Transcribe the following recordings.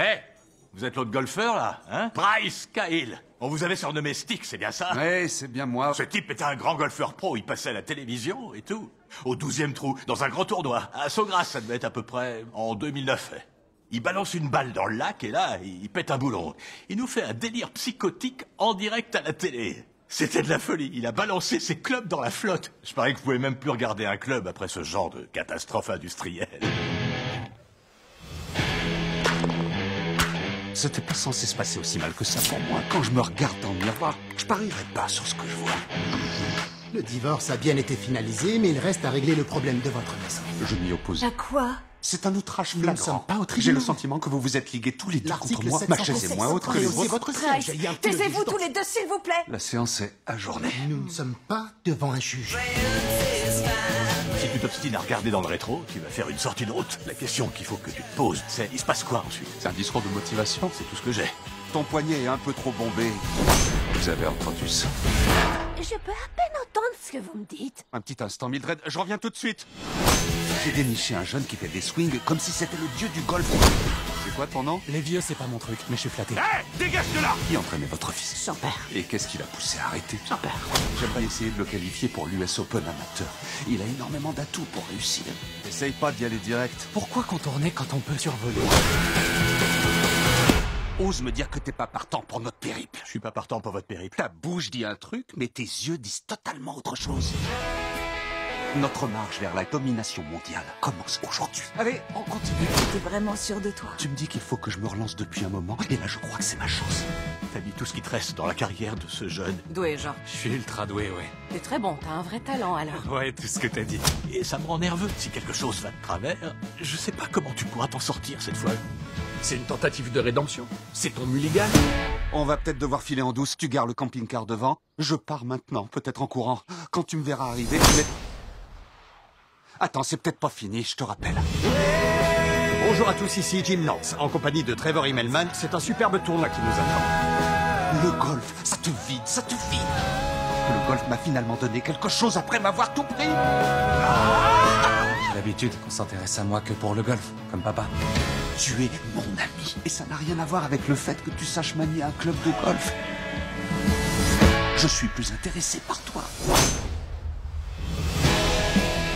Eh, vous êtes l'autre golfeur, là, hein? Bryce Cahill. On vous avait surnommé Stick, c'est bien ça? Ouais, c'est bien moi. Ce type était un grand golfeur pro, il passait à la télévision et tout. Au 12e trou, dans un grand tournoi. À Saugrasse, ça devait être à peu près en 2009. Il balance une balle dans le lac et là, il pète un boulon. Il nous fait un délire psychotique en direct à la télé. C'était de la folie. Il a balancé ses clubs dans la flotte. Je parie que vous pouvez même plus regarder un club après ce genre de catastrophe industrielle. C'était pas censé se passer aussi mal que ça pour moi. Quand je me regarde dans le miroir, je parierais pas sur ce que je vois. Le divorce a bien été finalisé, mais il reste à régler le problème de votre maison. Je m'y oppose. À quoi? C'est un outrage Nous ne sommes flagrant. pas au tribunal. J'ai le sentiment que vous vous êtes ligués tous les deux contre moi. Ma chaise est moins haute que les C'est vôtres. votre siège. Il y a un peu de Taisez-vous tous distance. les deux, s'il vous plaît. La séance est ajournée. Nous ne sommes pas devant un juge. Si tu t'obstines à regarder dans le rétro, tu vas faire une sortie de route. La question qu'il faut que tu te poses, c'est il se passe quoi ensuite? C'est un discours de motivation. C'est tout ce que j'ai. Ton poignet est un peu trop bombé. Vous avez entendu ça? Je peux à peine entendre ce que vous me dites. Un petit instant, Mildred, je reviens tout de suite. J'ai déniché un jeune qui fait des swings comme si c'était le dieu du golf. C'est quoi ton nom? Les vieux, c'est pas mon truc, mais je suis flatté. Hé, dégage de là! Qui entraînait votre fils? Son père. Et qu'est-ce qui l'a poussé à arrêter? Son père. J'aimerais essayer de le qualifier pour l'US Open amateur. Il a énormément d'atouts pour réussir. Essaye pas d'y aller direct. Pourquoi contourner quand on peut survoler? Ose me dire que t'es pas partant pour notre périple. Je suis pas partant pour votre périple. Ta bouche dit un truc, mais tes yeux disent totalement autre chose. Notre marche vers la domination mondiale commence aujourd'hui. Allez, on continue. T'es vraiment sûr de toi? Tu me dis qu'il faut que je me relance depuis un moment, et là je crois que c'est ma chance. T'as mis tout ce qui te reste dans la carrière de ce jeune. Doué, genre. Je suis ultra doué, ouais. T'es très bon, t'as un vrai talent, alors. Ouais, tout ce que t'as dit. Et ça me rend nerveux. Si quelque chose va de travers, je sais pas comment tu pourras t'en sortir cette fois. C'est une tentative de rédemption. C'est ton mulligan. On va peut-être devoir filer en douce, tu gares le camping-car devant. Je pars maintenant, peut-être en courant. Quand tu me verras arriver, mais... Attends, c'est peut-être pas fini, je te rappelle. Bonjour à tous, ici Jim Nance, en compagnie de Trevor Immelman. C'est un superbe tournoi qui nous attend. Le golf, ça te vide, ça te vide. Le golf m'a finalement donné quelque chose après m'avoir tout pris. J'ai l'habitude qu'on s'intéresse à moi que pour le golf, comme papa. Tu es mon ami. Et ça n'a rien à voir avec le fait que tu saches manier un club de golf. Je suis plus intéressé par toi.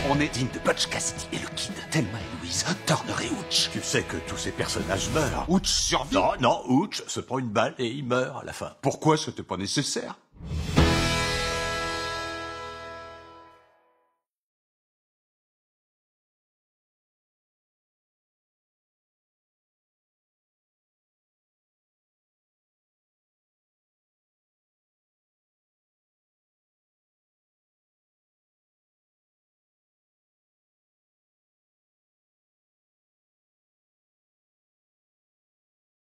On est digne de Butch Cassidy et le Kid, Thelma et Louise, Turner et Hooch. Tu sais que tous ces personnages meurent. Hooch survit. Non, Hooch se prend une balle et il meurt à la fin. Pourquoi c'était pas nécessaire?